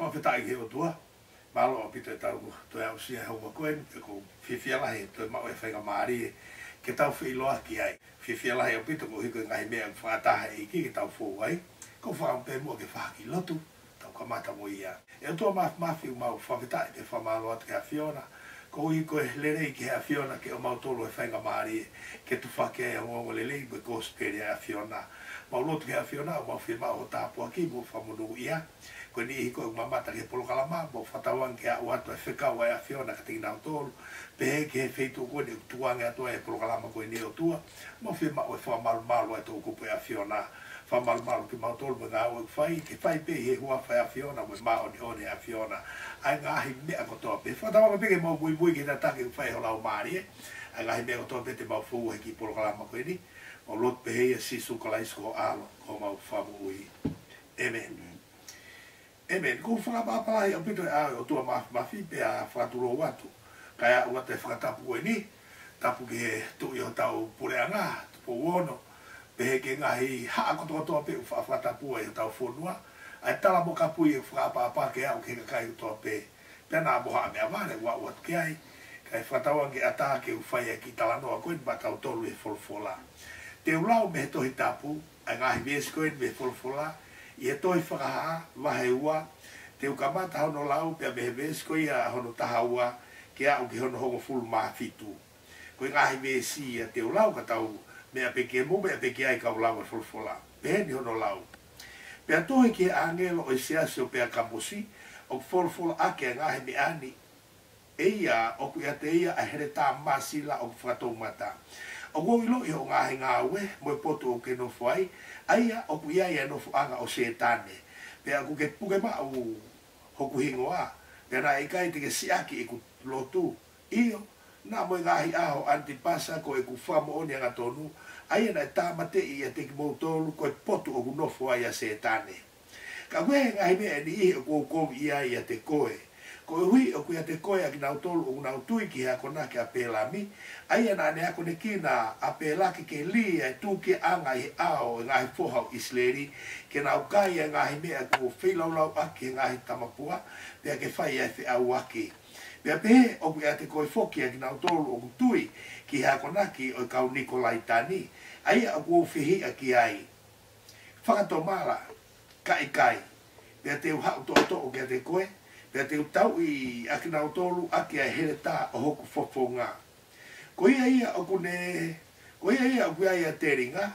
whawhetai ke o tua. Malo o pito e tau toi au sia hau koen, te ko whiwhiala he toi mau e whainga maari e ke tau whiloa ki ai. Whiwhiala he o pito ko hiko ngai mea whaataha e ki ke tau fōu ai. Ko whaampe mua ke whaki lotu, tau kamata mo ia. E o tua mawhiu mau whawhetai te whamalo atu ke a Fiona. Ko hiko e lerei ki a Fiona ke o mau tolo e whainga maari e ke tu whake e ngongo lelei mo e kōsperi a Fiona. Mau lotu ke a Fiona o mau whima o tāpua ki mo whamunu ia. Ko ni hiko e mamata ke polo kalama mo whatawang ke a uatu e whekau a Fiona ka tingina o tolu. Pehe ke he wheitu koe ni tuange atua e polo kalama koe ni o tua. Mo whima o e whamalu e tō kupu e a Fiona. Whamalu ki mau tolu mo ngā ua whai. Ke whai pe he hua whai a Fiona mo e maa oni one a Fiona. Ai ngahi mea kotoa pe. Whatawanga peke mau mui ki tatake u whai holau maari e. Ai ngahi mea kotoa pe te mau whu he ki polo kalama koe ni. Mo lot pe he e sisu kalaisko alo ko mau whamu ui. Amen. Amen. Ko whakapapalahi o pito e o tua mawhi pe a whakaturo watu. Kaya ua te whakatapu koe ni. Tapu ke he tui o tau pureanga, tupo uono. Pe he ke ngahi haa kotoa pe u whakatapu e o tau whonua. Ai tala mo kapui e whakapapa ke au ke kakai o toa pe. Pena mo haa mea vare ua ua tuke ai. Kai whakatawange ata ke u whai e ki talanoa koe ni batau tolu e wholfola. Te ulau me he tohi tapu, ai ngahi viesi koe ni me wholfola. I e toi whakaha, wahe ua, te ukamata hono lau, pia mehe vesko ia hono taha ua, ke au ki hono hongo fulu maa fitu. Koe ngahi vesi ia te ulau ka tau, mea peke mo, mea peke ai kau lau e fulfola. Pehe ni hono lau. Pea tohi ki angelo o isiasi o pea kambosi, o fulfola ake ngahi me ani, eia, o ku ia te ia a here tā masila o whakatou mata. O goilo i ho ngahi ngāwe, mo e poto o ke nofo ai, aia o ku ia ia nofo anga o setane. Pea ku ke puke ma o hoku hingoa, pea na ikai te ke siaki i ku lotu, iyo, na mo i ngahi aho antipasa ko e ku whamo oni anga tonu, aia na e tāmate i a te ki moutolu ko e poto o ku nofo ai a setane. Ka kwe ngahi mea ni i o kou ia i a te koe. Ko hui o kuia te koe a ki nau tolu o nau tui ki hea kona ke a pēlami, aia nā ne ako ne kina a pēlaki ke li e tū ke anga i ao e ngahi whohau isleri, ke nau kai e ngahi mea ko whilaulau aki e ngahi tamapua, pia ke whai e whi au aki. Pia pehe o kuia te koe whoki a ki nau tolu o tui ki hea kona ki o kau Nikolai Tani, aia o kua whihi a ki ai. Whakato mala, kai, pia te uhau to o kia te koe, pea te utau i akina o tolu aki a here tā o hoku whawhonga. Ko ia o kune, ko ia o kuia ia te ringa,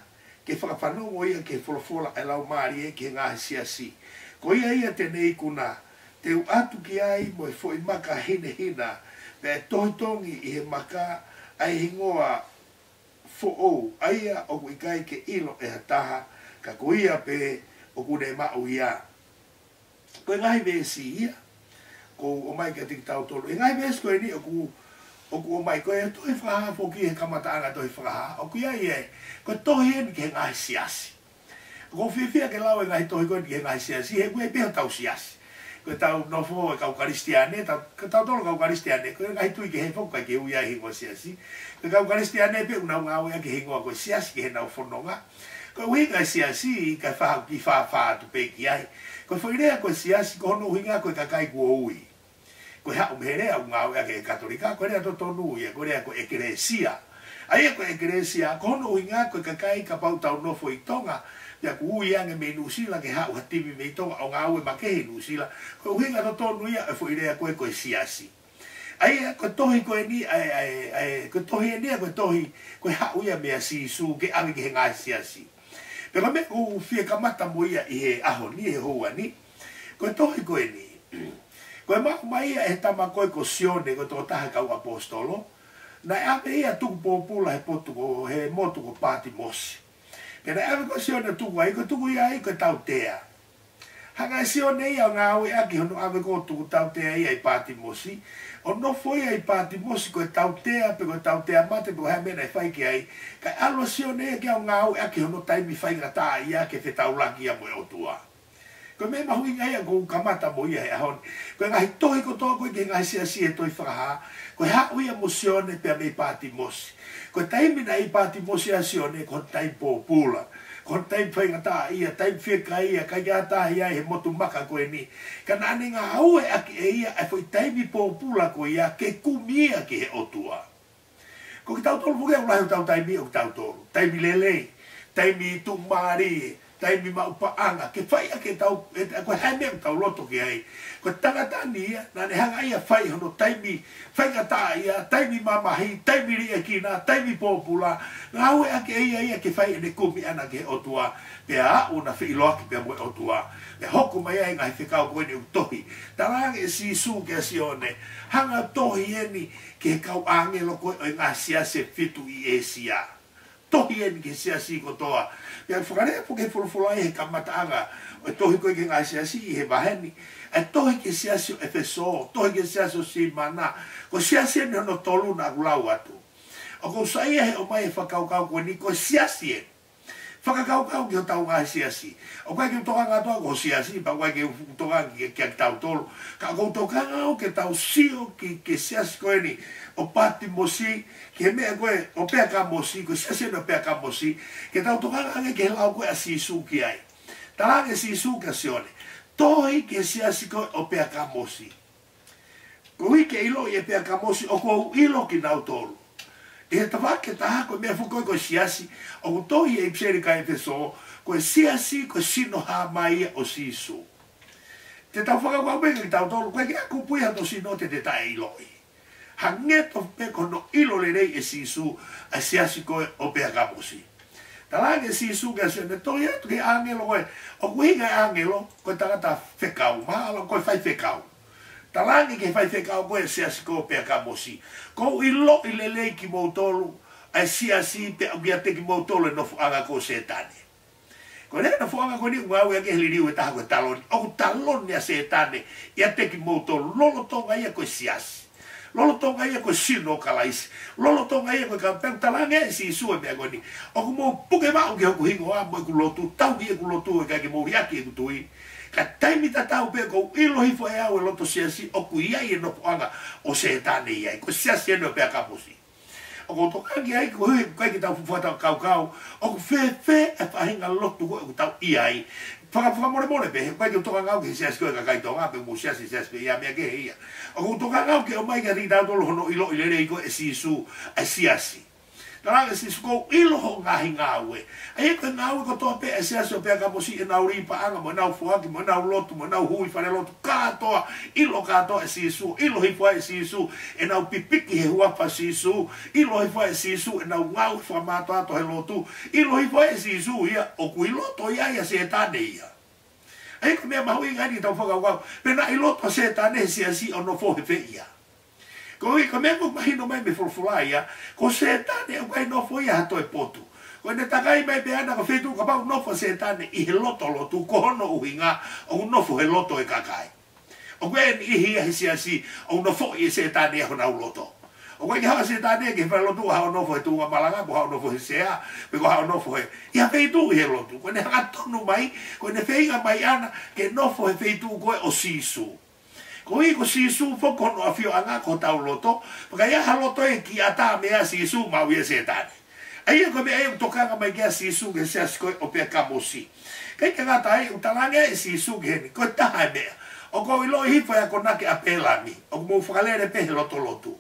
ke whakawhanongo ia ke wholofola e lau maari e ke ngahi siasi. Ko ia te nei kuna, te u atu ki ai mo e fo i maka hine hina, pea tohitongi i he maka ai hingoa fo ou, aia o kui kai ke ilo e hataha, ka ko ia pe o kune mau ia. Ko ngahi vesi ia, ko o mai ka tiki tau tolu. E ngai mes koe ni o ku o mai koe e tohi whakaha whoki he kamata anga tohi whakaha. O ku iai e, ko tohi e ni ke ngai siasi. Ko whiwhia ke lau e ngai tohi koe ni ke ngai siasi, he koe peho tau siasi. Ko tau nofo e kau karistiane, tau tolo kau karistiane, ko ngai tui ke he whokai ke ui ai hingoa siasi. Ko kau karistiane pe unau ngau ea ke hingoa koe siasi ke he nau whanonga. Ko ui ngai siasi, ka whahau ki whaha tu pe ki ai. Ko whairea koe siasi, ko hono uhinga koe kakai kua ui. Ko hau meherea u ngau ea ke katolika, ko rea to tonu ia, ko rea ko ekresia. Aia ko ekresia, ko hono uhinga koe kakai ka pau tau nofo i tonga, ia ku ui ange me nusila ke hau hatimi me i tonga, o ngau e makehi nusila, ko uhinga to tonu ia, e whairea koe koe siasi. Aia ko tohi koe ni, ko tohi e nia koe tohi, koe hau ia mea sisu, ke awi ke he ngai siasi. Pero me ku fie kamata mo ia i he aho ni, he hoa ni, koe tohi koe ni, koe maku mai ia e tama koe ko sione ko tō taha kau apostolo, na e ame ia tuku pōpula he potuko, he motuko Patimosi. Pena e ame ko sione tuku ai, ko tuku ia ai ko tau tea. Hanga e sione ia o ngā ue aki hono ame ko tuku tau tea ia i Patimosi, o no foi ai Patimosi ko tau tea, pe ko tau tea mate, pe ko hea mena e whaiki ai, kai alo sione ia ki o ngā ue aki hono taimi whainga tā ia ke whetau laki ia mo e otua. Ko me mahui ngai a kou kamata mo ia he ahon. Ko ngahi tohi ko tō koe ke ngahi siasi e toi whakaha. Ko hau ia mo sione pia me Patimosi. Ko taimi na i Patimosi a sione ko tai pōpula. ko tai pai ngata ia tai fika ia ka ia ta ia he motu maka ko ni kana ni nga au e aki e ia e foi tai mi po pula ko ia ke kumia ke he otua ko ki tau tolu fuge ula he tau tai mi o tau tolu tai mi lele tai mi tu mari tai mi ma upa anga ke fai ake tau ko hai me tau loto ki ai ko tangata ni na ne hanga ia fai hono tai mi fai ngata ia tai mi mamahi tai mi ria kina tai mi popula ngau ake ia ke fai ne kumi ana ke otua pe a una fi loki pe mo otua e hoku mai ai ngai fikau ko ni utohi tarang e si su ke sione hanga tohi eni ke kau angelo ko ngasia se fitu i esia tohi eni ke sia si ko toa ya fukare porque fulfulai he kamataanga o tohi ko ke ngasia si he baheni e tohi ke sia si efeso tohi ke sia si mana ko sia si no tolu na gulau atu o ko sai he o mai fakau kau ko ni ko sia si fakakau kau ke tau ngasia si o ka ke toka ngato ko sia si pa ka ke toka ke tau tolu ka ko toka ngau ke tau sio ke sia si ko ni o pati mosi ke me ko o pe ka mosi ko sia no pe ka mosi ke tau toka nge ke lau ko asi su ki ai tala ke si su ka sione toi ke sia si ko o pe ka mosi ko i ke ilo e pe ka mosi o ko ilo ki nau tolu e ta va ke ta ko me fu ko sia si o toi e pseri ka e so ko sia si ko sino ha mai o si su te tau fa ka be ki tau tolu ko ke ku pu ya to si no te ta ilo hangeto pe kono ilo le rei e sisu a siasiko o pe agamosi talange sisu ga se ne toia ke angelo o kuinga angelo ko tangata fekau malo ko fai fekau talange ke fai fekau ko e siasiko o pe agamosi ko ilo ile le ki motolu a siasi pe abiate ki motolu no anga ko setane ko ne no anga ko ni ngau ya ke liriu ta ko talon o talon ya setane ya te ki motolu lolo tonga ya ko siasi lolo tonga ia ko sino kalais lolo tonga ia ko kampeng talange si su me agoni o mo puke ma o ke ko hingo a mo ku lotu tau ki ku lotu ka ke mo yaki ku tui ka taimi ta tau pe ko ilo hi fo ia o loto si o ku ia i no anga o setane ia ko sia no pe ka musi o ko to ka ai ko ki tau fu ta kau o ku fe e fa hinga lotu ko tau ia ai Faka more pe, pai ke toka ngau ke sia sko ka kai tonga pe mo sia pe ia me ke ia. O toka ngau ke o mai ka rita tolo no ilo ile rei ko e sisu a siasi. Tara ke sisu ko ilo ho ngahi ngawe. Ai ko ngawe ko to pe e siasi pe ka mo si na uri pa anga mo na fuaki mo na lotu mo na hui fa lotu ka to ilo ka to e sisu ilo hi fa e sisu e na pipiki he hua pa sisu ilo hi fa e sisu e na ngau fa ma to he lotu ilo hi fa e sisu ia o ku ilo to ia se tane ia. Ai ko me mahui ngani tau whaka wau. Pena i loto se tane si asi o no fo he ia. Ko i ko me ko mahino mai me fulfulai ia. Ko se tane o kai no fo ia hato e potu. Ko ne takai mai pe ana ko fetu ka pau no fo se tane i he loto lotu ko hono uhinga o no fo he loto e kakai. O kwen i hia he si asi o no fo i se tane ho na loto. O kwen ha se tane ke fa lotu ha no fo tu nga malanga ko ha no fo sea pe ko ha no fo ia feitu i he lotu. Ko ne ha tonu mai ko ne feiga mai ana ke no fo he feitu ko o sisu. Ko i ko sisu fo ko no afio anga ko tau loto, porque ia ha loto e ki ata me a sisu ma wi se tane. Ai ko me ai tokanga mai ke sisu ke se asko o pe kamosi. Kai ke ngata ai utalanga e sisu ke ko ta me. O ko i lo hi fa ko na ke apela mi. O mo falere pe loto lotu.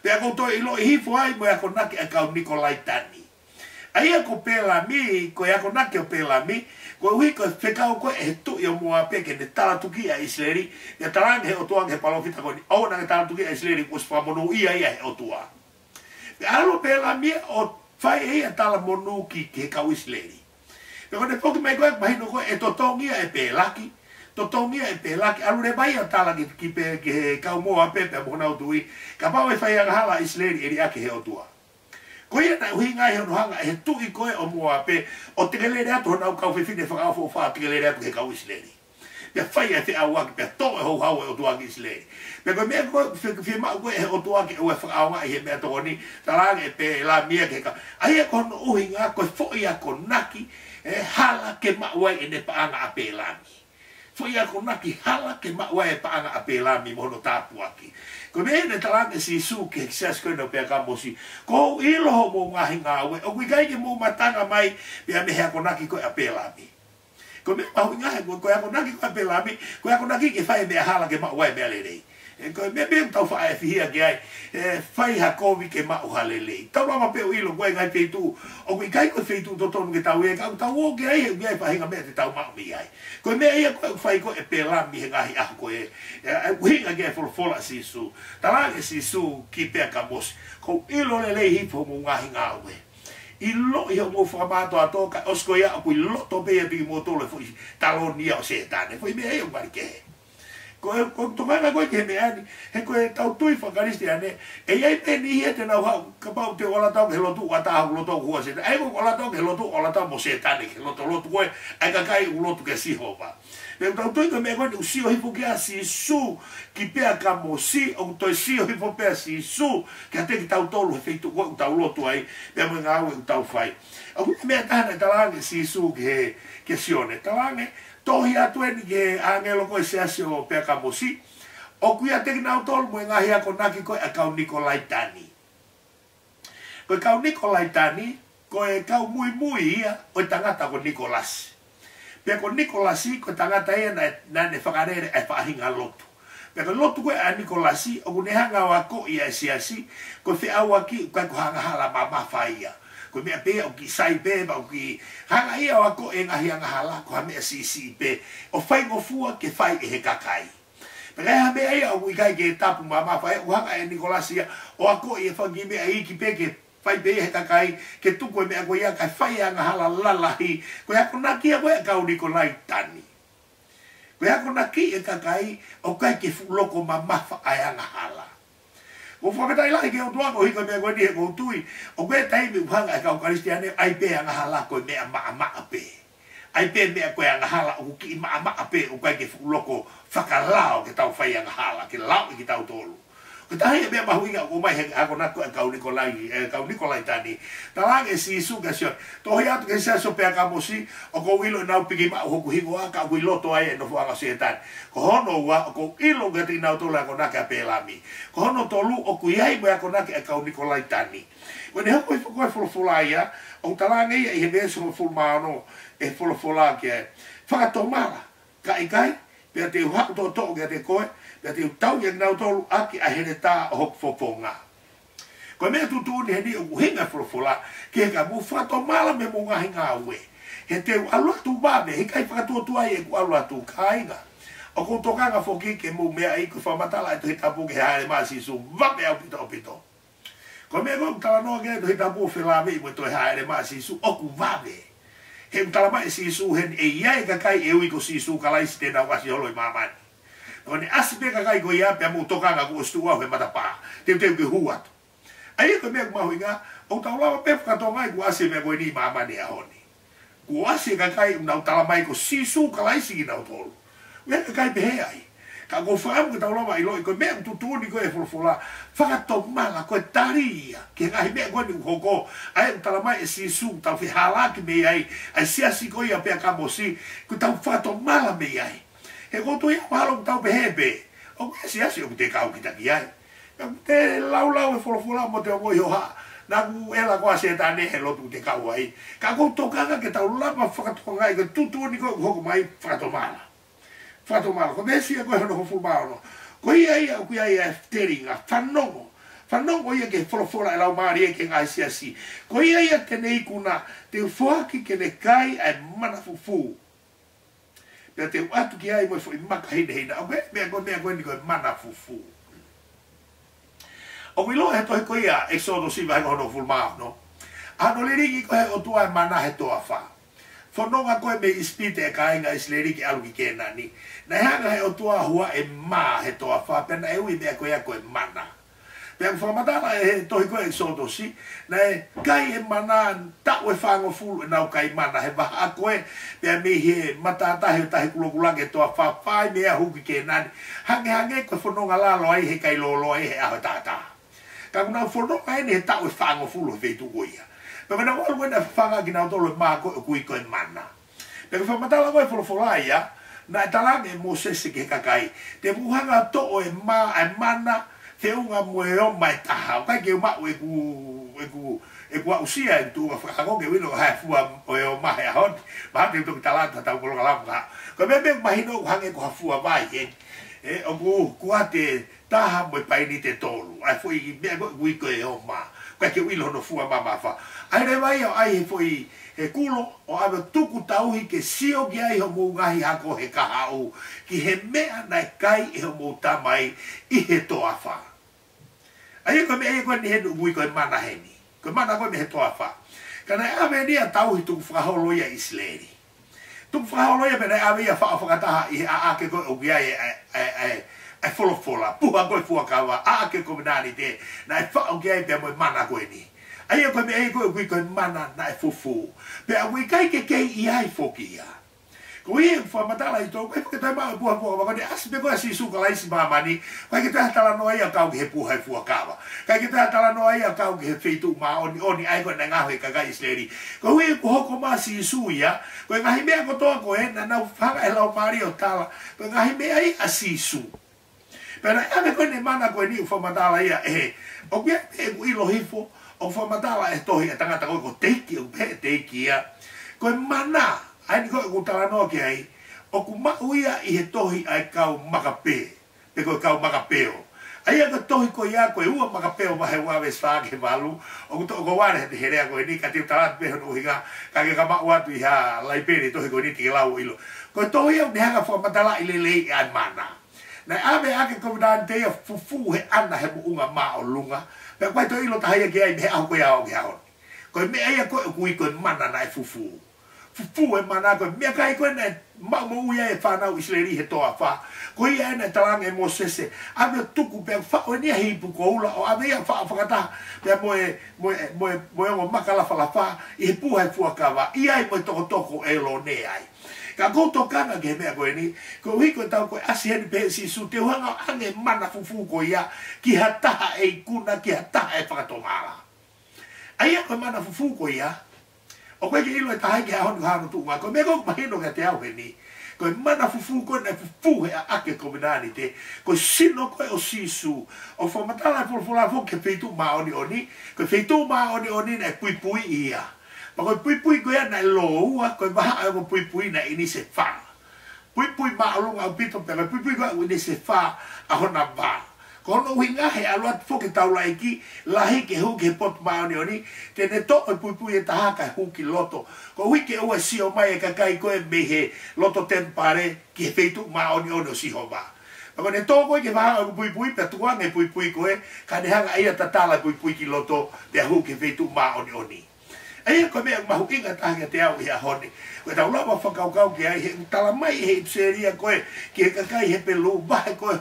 Pe ko to i lo hi fo ai mo ko na ke ka Nikolai Tani. Ai ko pela mi ko ya ko na ke pela mi ko wi ko fekau ko e tu yo mo ape ke de tala tuki a isleri ya tala he o tua ke palo fita ko ni o na tala tuki a isleri ko spa mono ia o tua. Alo pela mi o fai e tala mono ki ke ka isleri. Pe ko ne foki mai ko mai no ko e to tongia e pelaki totongia e pelaki alu re vai tala ki pe ke ka mo ape pe mo na tui ka pa e fai hala isleri e ake he o tua. Ko ia na huinga he no hanga he tu i koe o mua pe o te gelere atu hona ukau whiwhine whakawha o wha te gelere atu he kau isleri. Pea whai e te awaki pea to e hou hau e o tuaki isleri. Pea koe mea koe whima koe he o tuaki o e whakawha i he mea tokoni talange e pe la mia ke ka. Ai e kono uhinga koe fo ia ko naki e hala ke mauai e ne paanga a pe lami. foi ako naki hala ke maua pa anga apelami mono tapu aki. Ko mene talange si su ke sias ko no pe kamosi. Ko ilo mo ngahi ngawe o kai ke mo matanga mai pe me ako naki ko apelami. Ko me pa ngahi ko ako naki ko apelami ko ako naki ke fai me hala ke maua me lelei. Ko me be tau fa fia ke ai fai ha kovi ke ma uhalele tau ma pe ilo ko ngai pe tu o ko kai ko fe tu to tonu ke tau e ka tau o ke ai ngai fa hinga me te tau ma mi ai ko me ai ko fai ko e pe la mi ngai a ko e hinga ke for fola si su tala ke si su ki pe ka mos ko ilo le hi fo mo ngai ngawe ilo ia mo fa ma to atoka osko ia ko ilo to be bi mo to le fo talonia o setane foi me ai o marke ko tomanga ko ke me ani he ko tau tui fakaristi ane e ai pe ni he te na ka pau te ola tau ke lotu ata lo to ko se ai ko ola tau ke lotu ola tau mo se tane ke lotu ko ai ka kai lotu ke si hova me tau tui ko me ko si o hipo ke si su ki pe ka mo si o to si o hipo pe si su ke te ki tau tolu he feito ko tau lotu ai pe mo nga o tau fai o me ta na talange si su ke sione talange tohi atu eni ke angelo ko se asio pe kamosi o kuia te na tol mo ngahi ako naki ko akau Nikolai Tani ko kau Nikolai Tani ko e kau mui ia o tangata ko Nikolas pe ko Nikolasi ko tangata ia na ne whakarere e whahinga lotu pe ko lotu ko a Nikolasi o kune hanga wako ia siasi ko fe awaki ko hanga hala mama faia ko me pe o ki sai pe ba o ki hanga ia wa ko e ngahi anga hala ko me si pe o fai ngo fua ke fai e he kakai pe ha me ai o kai ke tapu mama fai o hanga e Nikolasia o ko e fa gi me ai ki pe ke fai pe he kakai ke tu ko me ko ia kai fai anga hala lalahi ko ya ko na ki ko e ka o Nikolai Tani ko ya ko na ki e kakai o kai ke fu loko mama fa ai anga hala o fa betai lai ke o tua ko hika me ko ni ko tui o ko tai mi hanga ka o kristiane ai pe anga hala ko me ama ape ai pe me ko anga hala o ki ama ape o kai ke fu loko fakalao ke tau fai anga hala ke lao ki tau tolu ko tai me ma huinga ko mai he ako na ko ka Nikolai Tani talange si su ka sio to ya ke sa so pe ka mosi o ko wilo na pigi ma ho ku hingo ka ku loto ai no fa setan ko hono wa ko ilo ga ti na to la ko na ka pelami ko hono to lu o ku ai ba ko na ka Nikolai Tani o ne ho ko fulaya o talange e he be so fulmano e fulfula ke fa to mala kai pe te ha to ke te ko pe te tau ye na to aki a hele ta ho fofonga ko me tu ni he ni o hinga fulfula ke ka mu fa to mala me mo nga hinga we he te alo tu ba me he kai fa tu ai ko alo tu kai nga o ko to nga foki ke mo me ai ko fa matala te ta bu ke ha ma si su va me opito ko me go ta no ke te ta bu fela me mo to ha ma si su o ku va me he tala mai si su hen e ia ka kai e ui ko si su ka lai ste na wasi holo i mamani o ne asipe ka kai ko ia pe mo toka nga ko stu wa he mata pa te ke huat ai ko me ma huinga o ta la pe ka to mai ko asi me ko ni mamani a honi ko asi ka kai na tala mai ko si su ka lai si na tolo me ka kai pe ai ka go fam ko ta la mai lo ko me tu ni ko e fulfula fa to mala ko taria ke ai me ko ni hoko ai tala mai si su ta fi hala ki me ai si ko ia pe ka mosi ko ta fa to mala me ai e ko to ia malo ta pe hebe o si o te ka o ki ta ki ai te lau e fulfula mo te mo yo ha na ku ela ko se ta ne lo tu te ka ai ka ko to ka ke ta la ma fa to ngai ko tu ni ko hoko mai fa to mala fato malo ko desi ko no fulmano ko ia ku ia teringa fanongo ia ke fora la mari ke ngai si ko ia te nei kuna te foaki ke ne kai ai mana fufu pe te atu ki ai mo fo maka hina o me ko ni ko mana fufu o wilo he to ko ia exodo si vai no fulmano ano le ringi ko o tua mana he to afa fononga ko me ispite ka inga isleri ki alu ki kenani na hanga he o tua hua e ma he toa fa pena e ui mea koe a koe mana pia ku whamatala e tohi koe e soto si na e kai e mana tau e whango fulu e nau kai mana he waha a koe pia mi he matatahi o tahi kulokulake toa fa whai mea huki kenani hange koe fononga lalo ai he kai lolo ai he aho tata ka kuna fononga ene he tau e whango fulu he veitu koia pia kuna walu wena whanga ki nau tolo e maa koe kui koe mana pia ku whamatala koe folofolaia na talange Moses ke kakai te muhanga to o e mana te unga moe o mai taha kai ke ma e ku usia tu ka ko ke wino ha fu o mai a hot ma te tu talanta ta ko la ko me mahino hange ko fu vai e o ku ate taha mo pai ni te tolu ai foi me wi ko e o ma kai ke wilo no fu ma fa ai re vai ai foi e kulo o ave tuku tauhi ke sio ki ai ho mungahi hako he kahau ki he mea nai kai e ho mouta mai i he toa wha. Ai ko me e koe ni he nui koe mana heni. Koe mana koe me he toa wha. Ka nai ave ni a tauhi tuku whakaholoia isleri. Tuku whakaholoia me nai ave ia whakataha i he aake koe o ki ai e wholofola. Puha koe fuakawa aake koe nani te nai wha o ki ai pe moe mana koe ni. Ai ko me ai ko ko mana na fufu pe a we kai ke i ai fokia ko i fo matala i to ko ke ta ma pu ko ne as be ko si su ka lai si mama ni ko ke ta tala no ai ka ke pu hai fu ka ka ke ta tala no ai ka ke feitu ma oni ai ko na nga ka ga isleri ko i ko ko ma si su ya ko nga hi me ko to ko e na fa e la mari o tala ko nga hi me ai asisu pero ave ko ne mana ko ni fo matala ia o ke e i lo hifo o whamatala e tohi e tangata koe ko teiki o pe teiki ia koe mana ai ni koe ko tala noa ki ai o ku mauia i he tohi ai kau makape pe koe kau makapeo ai aka tohi ko ia koe ua makapeo mahe wawe svake malu o ku to ko ware he rea koe ni ka tiu talat peho no hinga ka ke kama watu i ha laiperi tohi koe ni tiki lau ilo koe tohi au ni hanga whamatala i lelei ai mana na ave ake komidan te ia fufu he ana he muunga maa o lunga pe kwai to ilo tahia ke ai me au ko ya o ya ko me ai ko ku ko mana na fufu e mana ko me kai ko na ma mo ia e fa na isleri he to afa ko ia na talange Moses ave tuku pe fa o ni hi pu ko ula o ave ia fa ta pe mo makala fa i pu hai fu akava ia i mo toko e lo ne ai ka ko to kana ke me ko ni ko wi ko ta ko asien pe si su te hanga ange mana fufu ko ia ki hata e kuna ki hata e fa to mala ai ko mana fufu ko ia o ko ke ilo ta ke ha no tu ma ko me ko mahino ke te au ni ko mana fufu ko na fufu e ake komunani te ko sino ko o sisu o fo matala fo ke feitu ma oni ko feitu ma oni na pui ia ma ko pui ko na lo ua ko ba a pui na ini se fa pui ma lo nga pito pe pui ko ni se fa a hona ba ko no winga he alo fo ke tau laiki la he ke hu ke pot ma oni te ne to pui e ta ka hu ki loto ko wi ke o si o mai ka kai ko e me he loto tempare ki feitu ma oni si ho ba ko ne to ko ke va pui pe tu nge pui ko e ka ne hanga ia tatala pui ki loto te hu ke feitu ma oni ai ko me ma hukinga ta te au ia honi ko ta ula fa kau ki ai tala mai he seria ko ki ka kai he pelu ba ko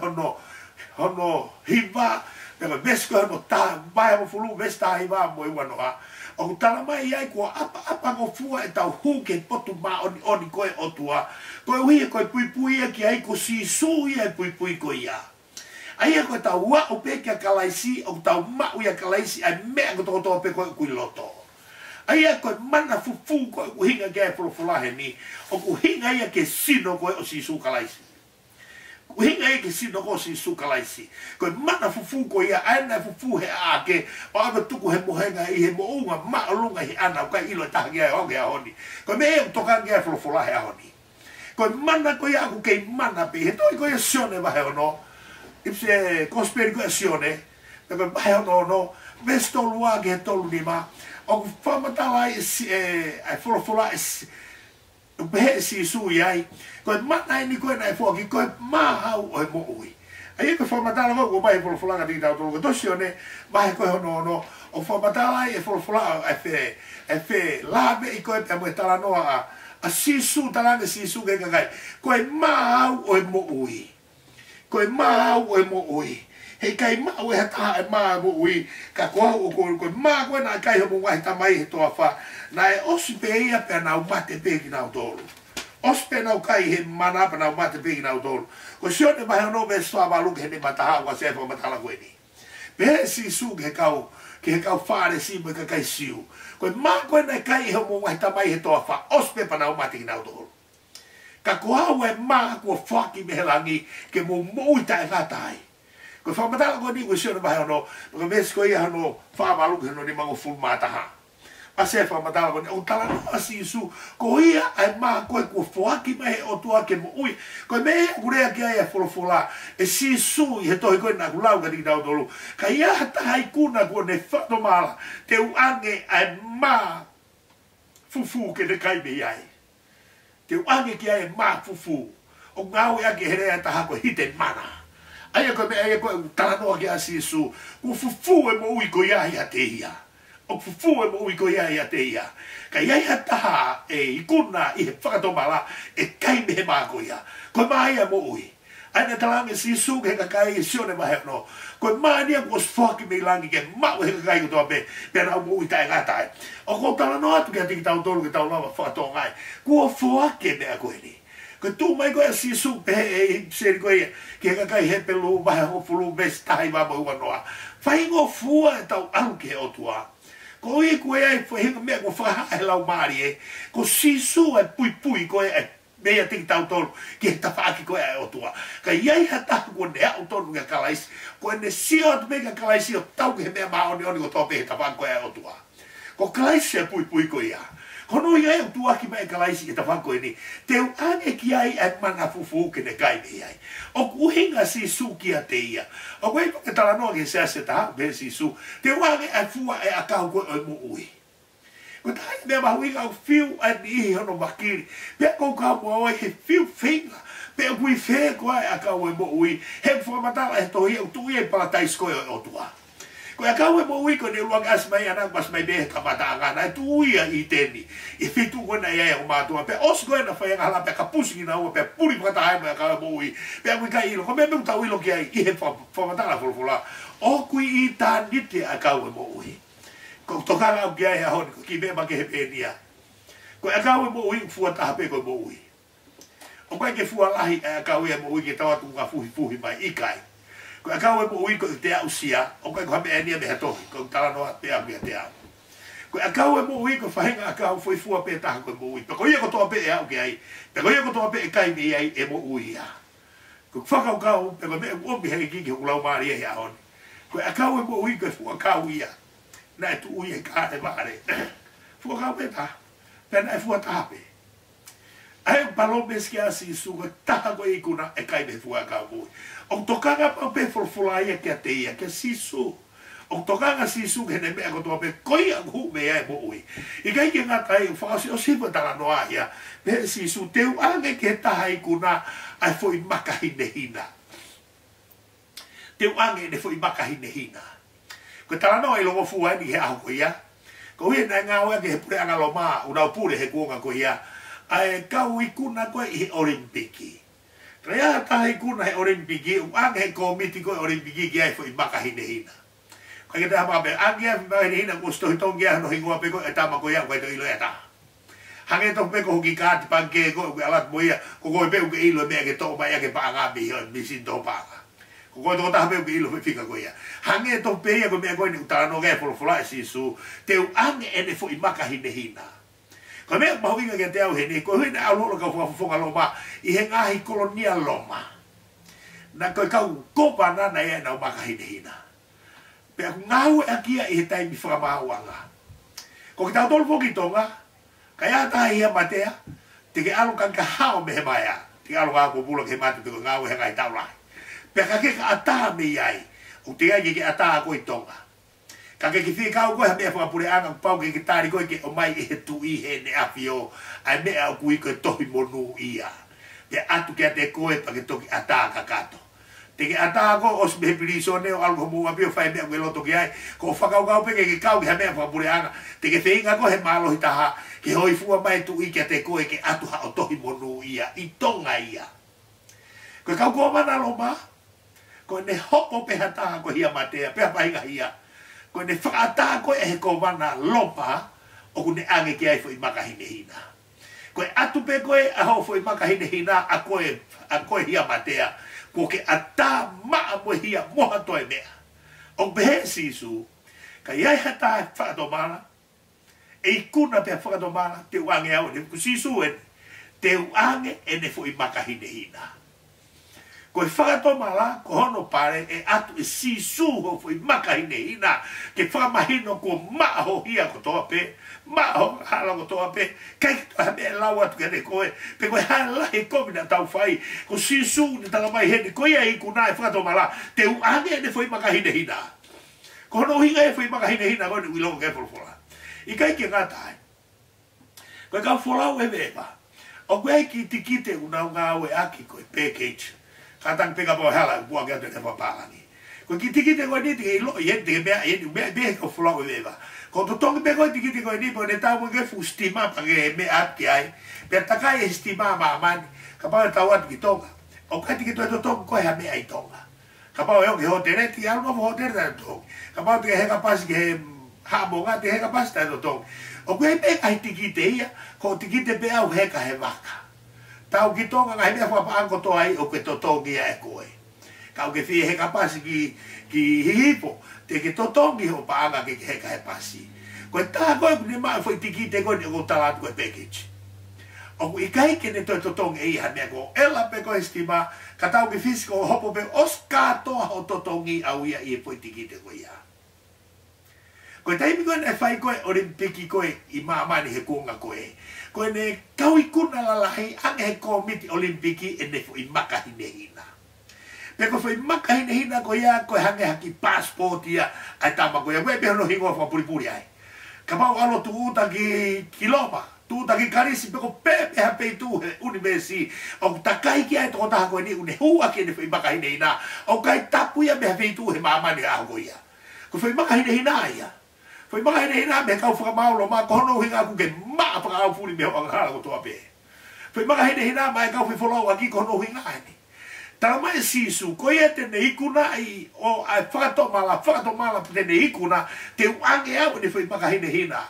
hono hiva pe bes ko no ta ba mo fulu bes ta hiva mo i wano ha o tala mai ai ko apa ko fua e ta hu ke potu ma oni ko o tua ko wi ko pui ki ai ko si su ia pui ko ia ai ko ta wa o pe ka kalaisi o ta ma u ia kalaisi ai me ko to pe ko loto ai ko mana fufu ko hinga ke folahe ni o ku hinga ia ke sino ko o si su kalaisi ku hinga ia ke sino ko si su kalaisi ko mana fufu ko ia ana fufu he ake o ava tuku he mohenga i he mounga ma lunga hi ana ka ilo ta ge o ge honi ko me e toka ge folahe honi ko mana ko ia ku ke mana pe he to ko ia sione va he no ipse conspirazione pe ba he no vesto lua ge tolu ni ma o whamatala e wholawhola e pehe si sui ai koe mana ni koe nai whoki koe mahau o e mo ui ai koe whamatala ko mai wholawhola ka tiki tau tolu ko tosi o ne mahe koe hono o whamatala e wholawhola e whe labe i koe pe mo e tala noa a sisu talanga sisu ke kakai koe mahau o e mo ui koe mahau o e mo ui hei kai ma o hata e ma mo ui ka ko o ko ma ko na kai ho mo wa ta mai he to fa na e osi pe ia pe na o mate pe ki na o tolo os pe na o kai he mana pe na o mate pe ki na o tolo ko sio ne ba no be so ba lu ke ne mata ha wa se fo mata la ko ni pe si su ke kau fare si mo ka kai siu ko ma ko na kai ho mo wa ta mai he to fa os pe pa na o mate ki na o tolo ka ko hawe ma ko faki me langi ke mo mo ta fatai ko fa mata ko ni ko sio ba no ko mes ko ia no fa malu ke no ni mango full mata ha ase fa mata ko o tala no asi su ko ia ai ma ko faki me o tua ke mo ui ko me gure ki ai fola e si su i to ko na ku lau ka di dau dolu ka ia ta hai kuna ko ne fa no mala te u ange ai ma fufu ke de kai me ai te wangi ki ai ma fufu o ngau ya ke here ta ha ko hite mana ai ko me ai ko tano ki asi su ku fufu e mo ui ko ya ya te ia o fufu e mo ui ko ya ya te ia ka ia ya ta e ikuna i whakato mala e kai me ma ko ia ko mai e mo ui ai na talangi si su ke ka kai sione ma he no ko mai ni ko sfoki me langi ke ma he ka kai ko to be na mo ui ta ga tai o ko tala no atu ke ti tau tolu ke tau lava whakato ngai ko foake me a ko ni ko tu mai ko si su pe e se ko ia ke ka kai he pelu ba ho fulu bes tai ba mo no fai ngo fua tau au ke o tua ko i ko ai foi me ko fa e lau mari e ko si su e pui ko e me a tik tau tolu ke ta fa ki ko e o tua ka iai hata ko ne au tolu ke kalais ko ne si o me ka kalais o tau ke me ma o ni ko to pe ta fa ko e o tua ko kalais e pui ko ia ko no ia o tua ki me kalais ke ta fa ko ni te ane ki ai e mana fufu ke ne kai me ai o ku hinga si su ki a te ia o ko ke tala no ke se ta be si su te wane e fua e a ka ko e mo ui ko tai me ma hui ka fiu a ni hono makiri pe ko ka mo he fiu finga pe ku fe ko a ka mo ui he fo mata e to ia tu ia para tai sko o tua ko a ka mo ui ko ne luang as mai ana pas mai be ka mata nga na tu ia i teni e fitu ko na ia o ma tua pe os ko na fa ia la pe ka pusi na o pe puri mata ai ma ka mo ui pe ku ka ilo ko me me ta ilo ki ai i he fo mata la fo la o ku i ta nite a ka mo ui ko tokanga o kia hon ko ki be ma ke he nia ko a ka mo ui fu ta pe ko mo ui o ko ke fu lahi a ka mo ui ke tawa tu nga fuhi mai ikai ko a ka mo ui ko te au sia o ko ha me nia me to ko tala no te a me te a ko a ka mo ui ko fa hinga a ka fu pe ta ko mo ui ko ia ko to pe a o ke ai pe ko ia ko to pe kai me ai e mo ui ya ko fa ka pe ko me o bi he ki ko lau mari e a on ko a ka mo ui ko fu a ka ia na tu ui e ka e mare fu ka pe ta pe na fu ta pe ai palo beski asi su ta ko i kuna e kai be fu ka fu o tokanga pa pe fulai ke te ia ke si su o tokanga si su ke ne me ko to pe ko ia hu me ai mo ui i kai ke nga tai fa si o si pa ta no ia pe si su te u ane ke ta i kuna ai foi makahine hina te u ane ne foi makahine hina ko tala no i lo fu ai ni he au ko ia ko ia na nga wa ke pure anga lo ma una pure he ko nga ko ia ai ka ui kuna ko i olimpiki rea ta i kuna he olimpiki u anga he komiti ko olimpiki ki ai foi makahine hina ko ke ta ma be angia ba hina ko sto to ngia no hingua pe ko eta ma ko ia ko to ilo eta hange to pe ko ki ka ti panke ko ala mo ia ko ko pe ko ilo me ke to ba ia ke pa nga bi mi sin to pa ko to ta pe ilo me fika ko ia hange to pe ia ko me ko ni ta no ge fo si su te u ange ene fo i makahine hina ko me ma winga ke te au he ni ko hina au lo ka fo ka lo ma i he ngahi kolonia loma na ko ka ko pa na na ia na makahine hina pe ngau e kia i he tai mi fra ma wanga ko ki ta tol fo ki tonga ka ia ta ia matea te ke alo kan ka hao me mai a te alo ka ko bulo ke mate te ko ngau he ngai tau lai pe ka ke ka ata me ai o te ai ke ata ko i tonga ka ke fi ka ko ha me fa pure anga pau ke tari ko ke o mai e tu i he ne afio ai me au ku i ko to i monu ia pe atu ke te ko e pa ke to ki ata ka kato te ke ata ko os me pirisone o algo mo abio fai me ko lo to ke ai ko fa ka pe ke ka ha me fa pure anga te ke feinga ko he malo hita ha ke hoi fu mai tu i ke te ko e ke atu ha o to i monu ia i tonga ia ko ka ko mana lo ma ko ne hopo pe hata ko hia matea pe pa inga hia ko ne whakata ko e ko mana lopa o ko ne ange ki ai foi makahine hina ko atu pe ko e a ho foi makahine hina a ko hia matea ko ke ata ma mo hia mo to e mea o be sisu ka ia hata whakato mana e kuna pe whakato mana te wange au ne ku sisu e te uange e ne fo i makahine hina. Ko e whakato mala, ko hono pare e atu e sisu ho fo i makahine hina, ke whakamahino ko maaho hia ko toa pe, maaho hala ko toa pe, kai ki toa me lau atu kene koe, pe koe hala he komina tau whai, ko sisu ni tala mai hene, ko ia i kuna e whakato mala, te uange e ne fo i makahine hina. Ko hono hinga e fo i makahine hina, ko ne wilongo ke polofola. I kai ki ngātai. Koe ka wholau e wewa. O koe ki tikite una ngā ue aki koe package. Ka tang peka po hala bua kia te kewa pālangi. Koe ki tikite koe ni tike ilo i hente ke mea ka wholau e wewa. Ko to tongi pe koe tikite koe ni po ne tau mo ke fu stima pa ke me ati ai. Pea takai e stima maa mani. Ka pao e tau atu ki tonga. O koe tikite koe to tongi koe ha mea i tonga. Ka pao e o ke hotere ti alu mo hotere ta tongi. Ka pao te heka pasi ke hamonga te heka pasi ta tongi. O koe pe kai tikite ia, ko tikite pe au heka he waka. Tau ki tonga ngai mea whapaanko toa ai o ke totongi a e koe. Kau ke whie heka pasi ki hihipo, te ke totongi ho paanga ke heka he pasi. Koe taha koe kune maa fwoi tikite koe ni o talatu koe package. O koe i kai ke ne toi totongi e iha mea ko ela pe koe stima, ka tau ki fisiko o hopo pe os katoa ho totongi au ia i e fwoi tikite koe ia. Koe taimi koe ne whai koe olimpiki koe i maamani he kunga koe. Koe ne kaui kuna lalahi ange he komiti olimpiki e ne fo i makahine hina. Pe koe fo i makahine hina koe ia koe hange haki passport ia ai tama koe ia. Koe peho no hingoa wha puripuri ai. Ka pao alo tu uta ki Loma, tu uta ki Karisi, pe ko pepe ha peitu he universi. O takai ki ai toko taha koe ni une hua ki ne fo i makahine hina. O kai tapu ia me ha peitu he maamani aho koe ia. Koe fo i makahine hina ia. Foi mai nei na me kau whakamaulo ma kono hinga ku ke maa whakau furi me ho angara ko toa pe. Foi mai nei na mai kau whewholau aki kono hinga ni. Tala mai sisu, ko ia tene ikuna i o ai whakatomala tene ikuna te uange au ni foi makahine hina.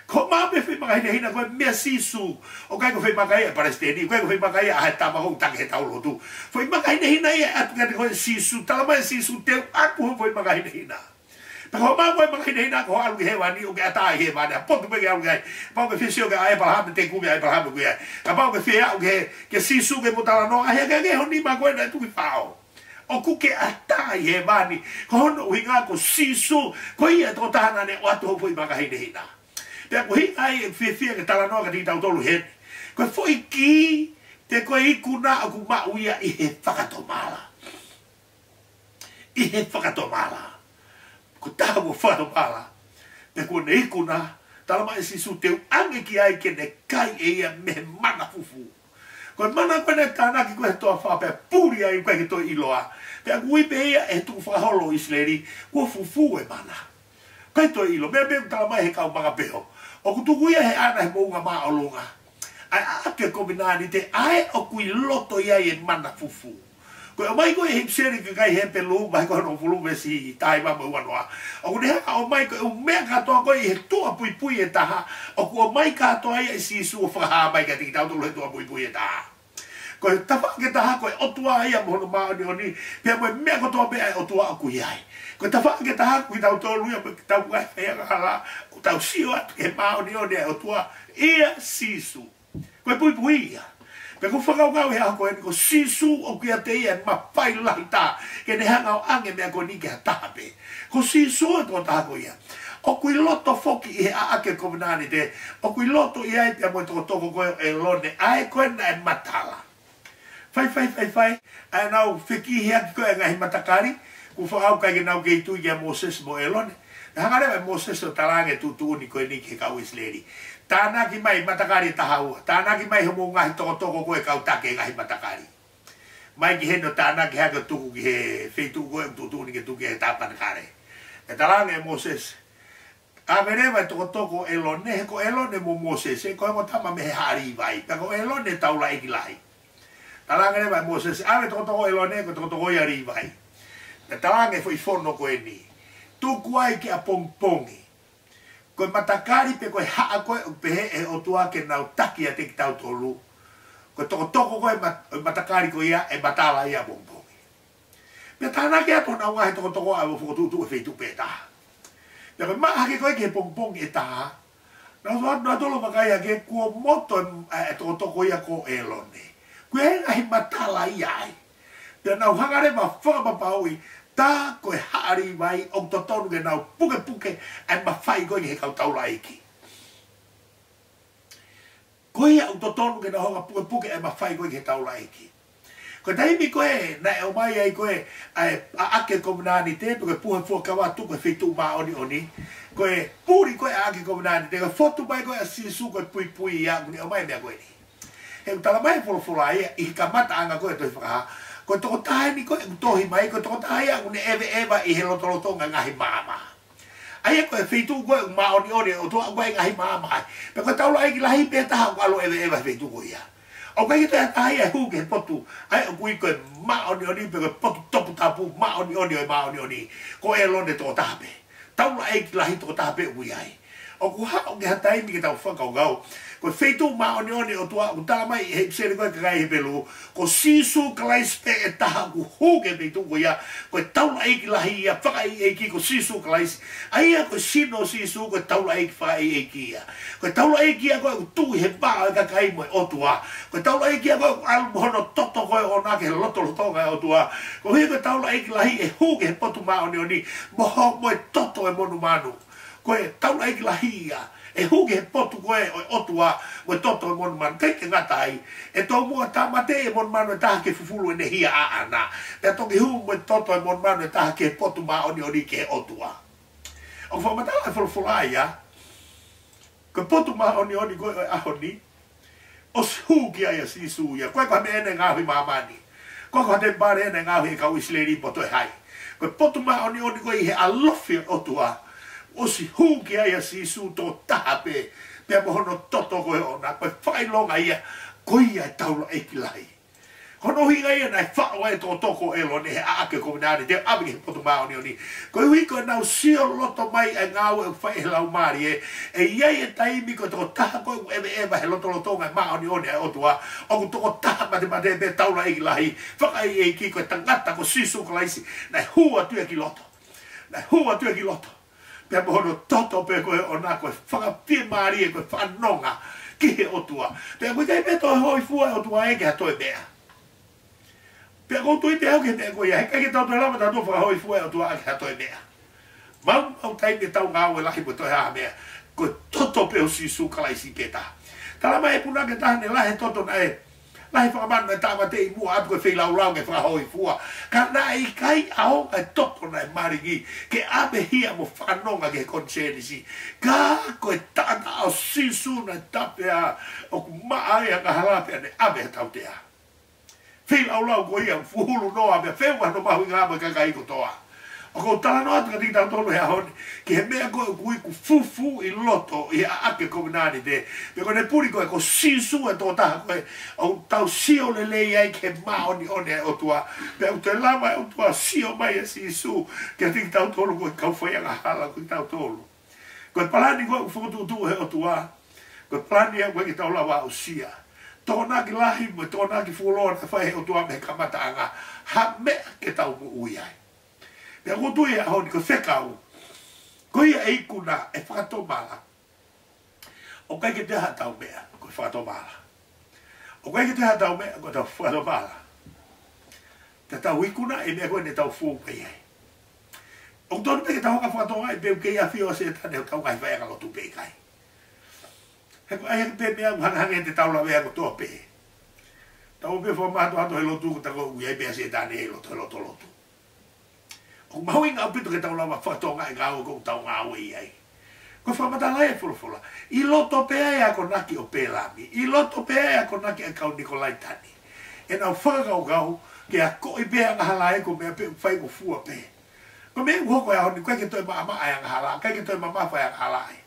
Ko maa me foi makahine hina koe mea sisu. O kai ko foi makahia Palestini, koe ko foi makahia ahe tamahou tangi he taulo tu. Foi makahine hina ia atu kate koe sisu, tala mai sisu te aku ho foi makahine hina. Pero ma koe makahine hina ko alu he wani o ke atai he wani a potu peke alu ke pao ke fisio ke ae palahame te kume ae palahame kume ka pao ke fia au ke sisu ke mutala no ahe ke honi ma koe na tuki pao o kuke atai he wani ko hono uhinga ko sisu ko ia to tahana ne o atu hopoi makahine hina pea ko hinga ai fia ke tala no ka ti tau tolu heni ko foi ki te koe ikuna aku ma uia i he whakatomala ko taha mo whano pala. Te kua ne ikuna, tala mai sisu teu ange ki ai ke ne kai e ia me mana fufu. Ko mana koe ne tānaki koe toa whapea puri ai koe ke toi iloa. Pea kui pe ia e tu whaholo isleri, kua fufu e mana. Koe toi ilo, mea tala mai he kau mga peho. O kutuku ia he ana he mounga maa olunga. Ai ake kominani te ae o kui loto iai e mana fufu. Koe o mai koe hipseri ka kai he pelu, mai koe no fulu mesi tai mama uanoa. O kune haka o mai koe, o mea katoa koe he tua pui pui e taha, o kua mai katoa ia e sisu o whakaha mai ka tiki tautulu he tua pui pui e taha. Koe tawa ke taha koe otua ia mohono maoni o ni, pia koe mea kotoa mea e otua aku iai. Koe tawa ke taha koe tautolu ia me tau kai whea kala, o tau sio atu ke maoni o ni e otua ia sisu. Koe pui pui ia. Pe ko whakau ngau he ako e ko sisu o kia te ia ma pai lahi tā. Ke ne hanga o ange mea ko ni ke ha tahape. Ko sisu e tō tāko ia. O kui loto foki i he aake kominani te. O kui loto i ai pia mo toko toko koe e lone. Ae koe na e matala. Fai. Ae nau whiki hi aki koe ngahi matakari. Ku whakau kai ke nau kei tui kia Moses mo e lone. Hangarewa Moses o talange tutu ni koe ni ke kau isleri. Tāna ki mai matakari tahaua. Tāna ki mai homo ngahi toko koe kau take ngahi matakari. Mai ki heno tāna ki haka tuku ki he wheitu koe tutu ni ke tuki he tāpanakare. E talange Moses. A merewa toko e lone, he ko e lone mo Moses. E koe mo tama me he hari vai. Pako e lone taula eki lai. Talange rewa Moses. Ave toko e lone ko toko i hari vai. E talange fo i fono koe ni. Tuku ai ki a pongpongi. Koe matakari pe koe haa koe pehe e o tua ke nau taki a te ki tau tolu. Koe toko koe matakari koe ia e matala ia bongbongi. Pea tāna ke ato nau ngahe toko a whakotutu e wheitu pe taha. Pea koe maa hake koe ke bongbongi e taha. na tolo makaya ke ko moto to ko ia ko elone ko ai matala ia te na hangare ma fa pa paui ta ko hari vai o to tonu ke na puke puke ai ma fai ko he ka tau laiki ko ia o to tonu ke na ho puke puke ai ma fai ko he tau laiki ko dai mi ko na o mai ai ko ai ake komunani te to ke puhe fu ka wa tu ko fitu ma oni ko puri ko ake komunani te ko foto mai ko asi su ko pui ya ni o mai me ko ni e tala mai fo lai I ka mata anga ko to fa ko to tai ni ko to hi mai ko to tai a ni eva I helo to nga ngahi mama ai ko fitu ko ma oni o to ko ngahi mama pe ko tau lai ki lai pe ta ko alo eva fitu ko ya o kai te tai e hu ke potu ai o kui ko ma oni pe ko potu topu tapu ma oni ko e lo ne to tape tau lai ki lai to tape ui ai o ku ha o ke hatai mi ke tau whakau gau ko feitu ma oni o tua o tala mai he sere ko kai he pelu ko sisu kalai spe e taha ku hu ke feitu ko ia ko tau lai ki lahi ia whakai e ki ko sisu kalai ai ko sino sisu ko tau lai ki whakai e ki ia ko tau lai ki ia ko tu he pa ka kai mo o tua ko tau lai ki ia ko al mono toto ko o na ke loto ngai o tua ko he ko tau lai ki lahi e hu ke potu ma oni mo toto e monu manu ko tau lai ki lahi ia e huge potu koe o otua o toto mon man ke ngatai e to mo tamate e mon man ta ke fufulu ne hia a ana pe to ki hu mo toto e mon man ta ke potu ma oni ke otua o fo mata e fulfulaia ko potu ma oni ko a honi o huge ai si su ya ko ka me ne ngahi mamani ko ka te bare ne ngahi ka wisleri poto hai ko potu ma oni ko I he alofi otua o si huki ai a si su to tape pe mohono toto ko ona ko fai longa ia ko ia taula e kilai hono hinga ia na fa wa to toko elo ne a ke komunani te abi poto ma oni ko wi ko na sio loto mai e ngau e fai la mari e ia e tai mi ko to ta ko e ba loto nga ma oni o tua o to ta ma te be taula e kilai fa ai e ki ko tangata ko sisu ko laisi na hua tu e kiloto pe mono toto pe ko ona ko fa pi mari ko fa nonga ki he otua pe ko te pe to hoi fu otua e ke to be pe ko tu te o ke te ko ya ka ke to la ma to fa hoi fu otua ke to be mam au tai me tau nga o la ki to ha me ko toto pe o si su kala si peta tala mai puna ke ta ne la he toto na e lai fa man ta ma te mu ap ko fe la lau ke fa hoi fu ka na I kai ao e toto na marigi ke abe hia mo fa nonga ke konseni si ka ko ta o sisu na tapea o ma ai ka hala pe ne abe ta te a fe la lau ko ia fulu no abe fe wa no ma hinga ba ka kai ko toa o ko tala no atu ka ti ta tolu he honi ke he mea ko kui ku fufu I loto I ake komunani te pe ko ne puri ko e ko sisu e to taha ko e o tau sio le lei ai ke ma oni o tua pe o te lama o tua sio mai e sisu ke ti tau tolu ko e kau fai anga hala ko tau tolu ko e palani ko futu tu he o tua ko e palani ko e tau lawa o sia tōna ki lahi mo tōna ki fulona fai o tua me kamata anga ha me ke tau mu ui ai pe ko tu ia honi ko fekau ko ia e kuna e whakato mala o kai ke te hatau mea ko whakato mala o kai ke te hatau mea ko tau whakato mala te tau ikuna e mea koe ne tau fu pe ai o tonu pe ke tau haka whakato ngai pe ke ia fio se tane o tau ngai whaia kako tu pe kai he ko ai pe mea hange te tau la wea ko toa pe tau pe fo mato hato he lotu ko tako ui ai pe se tane he loto o maui ngā pito ke tau lawa whatonga e ngāo ko tau ngāo I ai. Ko whamatala e fulfula. I loto pea e ako naki o pēlami. I loto pea e ako naki e kau Nikolai Tani. E nau whakau kau ke a koi pea ngahala e ko mea whai ko fua pe. Ko mea uhoko e honi koe ke toi maa e ngahala. Kai ke toi maa whai e ngahala e.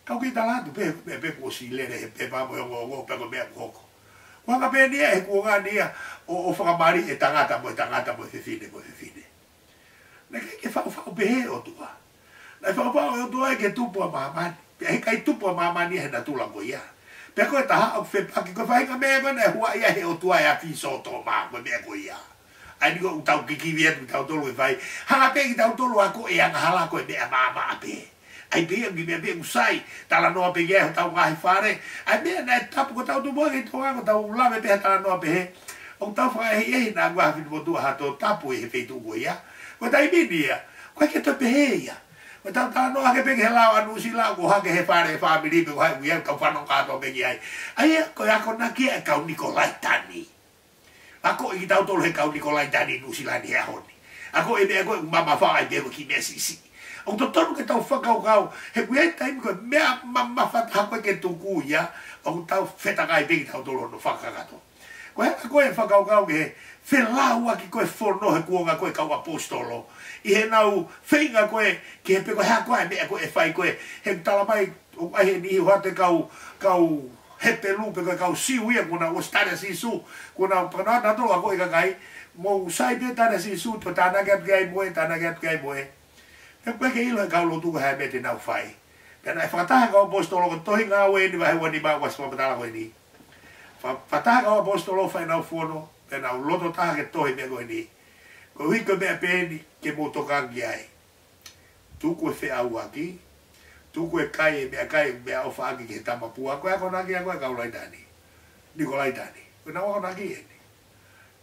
Kau ki talatu pe mea pe kua si lere he pe pamo e ngo pe ko mea uhoko. Wanga pe nia e kua ngā nia o whakamari e tangata mo e whiwhine. Na ke whao pehe o tua. Na whao o tua e ke tupua mamani. Pea he kai tupua mamani he na tulango ia. Pea koe taha o whepaki koe whainga mea mana e hua ia he o tua e a whiso tō maa koe mea koe ia. Ai niko utau kikiwi atu utau tolu e whai. Hanga pe ki tau tolu ako e anga hala koe mea mama pe. ai be ngi me be usai tala no pe ye tau ngai fare ai me na tapu ko tau tu mo ke to ko tau la me pe tala no pe o tau fa e na gua fi mo tu ha to tapu e fe tu go ya ko dai bi dia ko ke to pe ya ko tau tala no ke pe ke la anu si la ko ha ke he fare family pe ko ha ya ka fa no ka to pe ai ai ko ya ko na ki ka Nikolai Tani ako i tau tolu he ka Nikolai Tani nu si la ni ha honi ako e me ko mama fa ai be ko ki me si o to tonu ke tau whakau he kuei taimi koe mea mama whata koe ke tuku ia o tau whetakai peki tau tolo no whakakato. Ko hea koe whakau ke whelau aki koe whono he kuonga koe kau apostolo. I he nau whainga koe ki he peko hea koe mea koe whai koe he talamai o ahe ni hiu hate kau hepe lupe koe kau siu ia kuna o stare sisu kuna panata toa koe kakai mo sai pe tare sisu to tanagat gai moe e koe ke ilo e kau lotu ka hea mete nau whai. Pena e whakataha kau apostolo ko tohi ngā ue ni wahe wani mā was wapatala koe ni. Whakataha kau apostolo whai nau whono, pena u loto taha ke tohi mea koe ni. Ko hui koe mea pēni ke motokangi ai. Tuku e whea uaki, tuku e kai e mea ofa aki ke tamapua, koe ako naki a koe kau laitani. Nikolai Tani, koe nau ako naki e ni.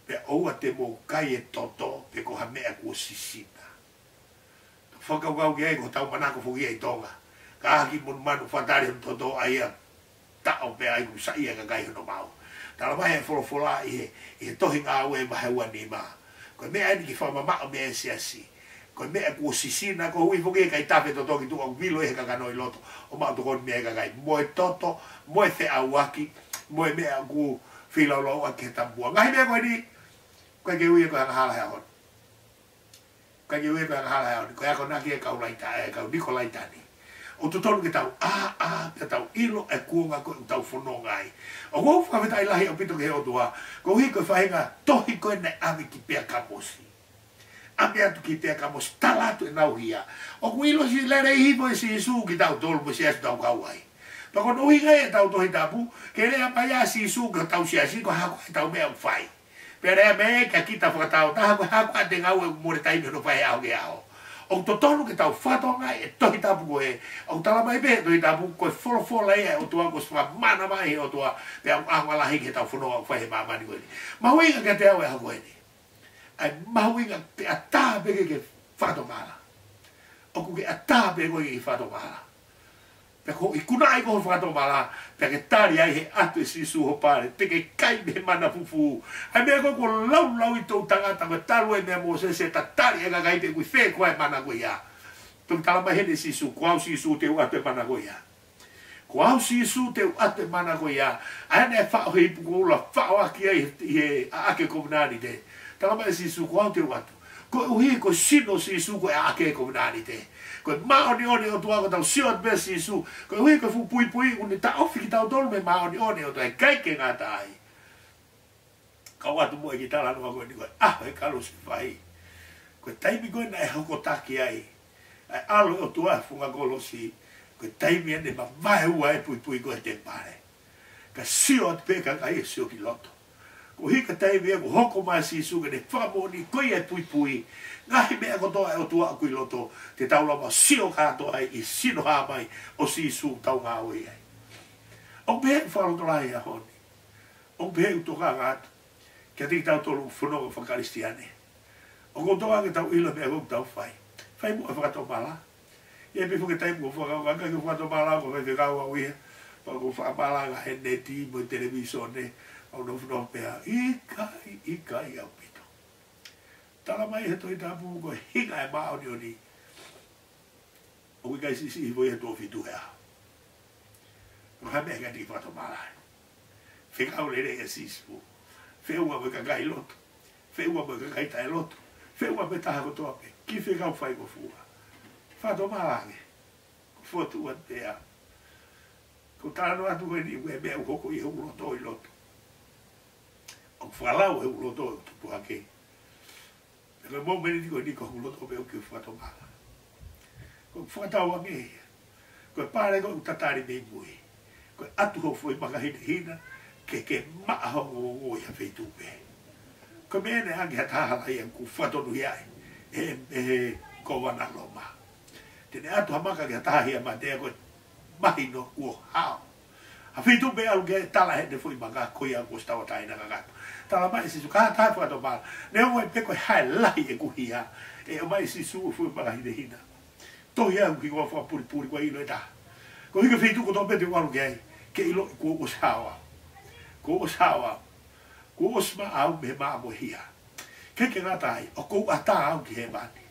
Pea oua te mō kai e toto, pe ko ha mea kua sisina. Whakau ki ai ko tau manako fuki ai tonga. Ka haki mun manu whatari on toto ai a tao pe ai ku sai ka kai no mau. Tala mai e folofola i he tohi ngā ue mahe ua ni mā. Ko mea ni ki whamama o mea siasi. Ko mea ku sisina ko hui fuki kai tape toto ki tuka vilo e kakano i loto. O mau toko ni mea kai. Moe toto, moe fe awaki, moe mea ku whilaolo a ke tambua. Ngahi mea koe ni, koe ke ui e koe hala hea hon. Kai ke weka ngala hao, ko ako naki e kau laita, kau Nikolai Tani. O tu tonu ke tau, ke tau ilo e kuonga ko tau whanongai. O kou whawhetai lahi o pito ke heo tua, ko hi koe whahinga, tohi koe nei ame ki pia kamosi. Ame atu ki pia kamosi, talatu e nau hia. O ku ilo si lere i hipo e si isu ki tau tolu mo si asu tau kauai. Pako no hi ngai e tau tohi tapu, ke rea paya si isu ki tau si asi, ko hako e tau mea whai. Pere me ka kita whakatau, taha koe hako ate ngau e more taimi no whae au ke ao. O to tonu ke tau whatonga e tohi tapu koe, o tala mai pe tohi tapu koe wholofola e o tua ko swa mana mai o tua pe au awalahi ke tau whanonga whae mamani koe ni. Mahuinga ke te au e hako e ni. Ai mahuinga pe ata peke ke whatongala. O ku ke ata peke koe ke whatongala. Pe ko i kuna i ko whatomala, pe ke tari ai he atu e sisu ho pare, pe ke kai me mana fufu. Ai mea ko lau i tau tangata, ko talu e mea mo se ta tari e kakai pe kui whe koe mana koe ia. Tuk tala mai hene sisu, ko au sisu te u atu e mana koe ia. Ko au sisu te u atu e mana koe ia. Ai ne whao he ipu ko ula, whao aki ai he ake komunani te. Tala mai sisu, ko au te u atu. Ko uhi ko sino sisu ko e ake komunani te. Ko maoni one o tua ko tau siot be sisu. Ko hui ko fu pui uni ta ofi ki tau tolu me maoni one o tua kai ke ngata ai. Ka watu mo e ki tala nua koe ni koe, e kalu si whai. Ko taimi koe na e hoko taki ai. Ai alo o tua funga kolo si. Ko taimi ane ma mai ua e pui koe te pare. Ka siot pe ka kai e sio ki loto. Ko hika taimi e ko hoko mai sisu ke ne whamoni koe e pui. Ngahi mea ko toa e o tua akui loto, te taula ma sio kato ai i sino hamai o sisu tau ngā oi ai. O pehe u whaloto lai a honi. O pehe u toka ngātu, kia tiki tau tolu whanonga whakaristiane. O ko toa ke tau ilo mea kou tau whai. Whai mua whakato mala. Ie pe fuke taimu ko whakau, ke whakato mala ko whai kau au ia. Whakau whakamala nga he neti mo i televisone, au no whanau pēha. Ikai au pito. Tala mai he toi tapu ko hinga e mao ni oni. O kai sisi i voi he tō fitu hea. Ko ha mea kati ki whato malai. Whekau lere e sisu. Wheua me ka kai loto. Wheua me ka kai tae loto. Wheua me taha ko tope. Ki whekau whai ko fua. Whato malai. Ko fotu ua tea. Ko tāno atu koe ni ue mea uhoko i heu loto i loto. O whalau heu loto i tupu hake. Ko mo meni ko ni ko loto pe o ke whato mala. Ko whatau ange. Ko pare ko tatari me mui. Ko atu ho foi maka hina ke maho o ia feitu pe. Ko mene ange taha lai ku whato nu ia. E ko wana loma. Te Tene atu hamaka ke tahia ma te ko mahi no ua hao. A fitu be alu ke tala he te fui maka koia ko stawa taina kakato. Tala mai sisu ka tai whakato mala. Ne o mai peko hae lahi e kuhia. E o mai sisu fui maka hine hina. Tohi au ki kua whakapuri puri kua ilo e taha. Ko hika fitu ko tope te walu ke ai. Ke ilo ko usawa. Ko usawa. Ko osma au me maa mo hia. Ke ngata ai. O ko ata au ki he mani.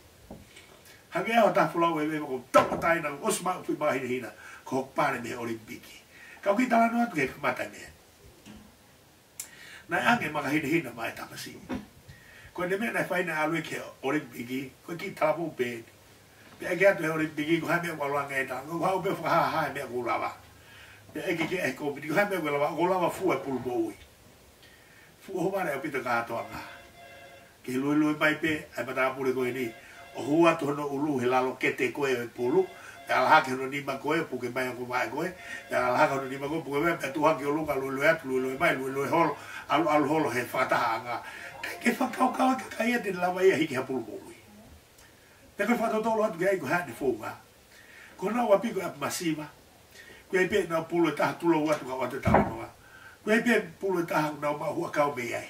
Hange au ta fulau e ko tapa taina osma fui maka hine hina. Ko pare me olimpiki. Kau ki tala no atu ke kamata mea. Nai ange maka hina mai tamasi. Ko ne mea nai whaina alue ke olimpiki. Ko ki tala mou pēni. Pe ake atu he olimpiki ko hai mea kwa loanga e ta. Ko hau mea whakaha mea ko lawa. Pe eke ke e kompiti ko hai mea ko lawa fua e pulu moui. Fua humare au pita katoa ngā. Ke lui mai pe ai mata apure koe ni. O hua tono ulu he lalo kete koe e pulu. Pe alahake no nima koe puke mai ako mai koe. Pe alahake no nima koe puke mai pe tuhake o luka lui atu lui mai lui holo. Alu holo he whataha ngā. Ke whakau ke kai e te lawa ia hiki ha pulu moui. Pe koe whatotolo atu ke ai ko hane fōnga. Ko nau apiko e masiva. Ko e pe nau pulu e taha tulo watu ka wate tānoa. Ko e pe pulu e taha nau mahua kau me ai.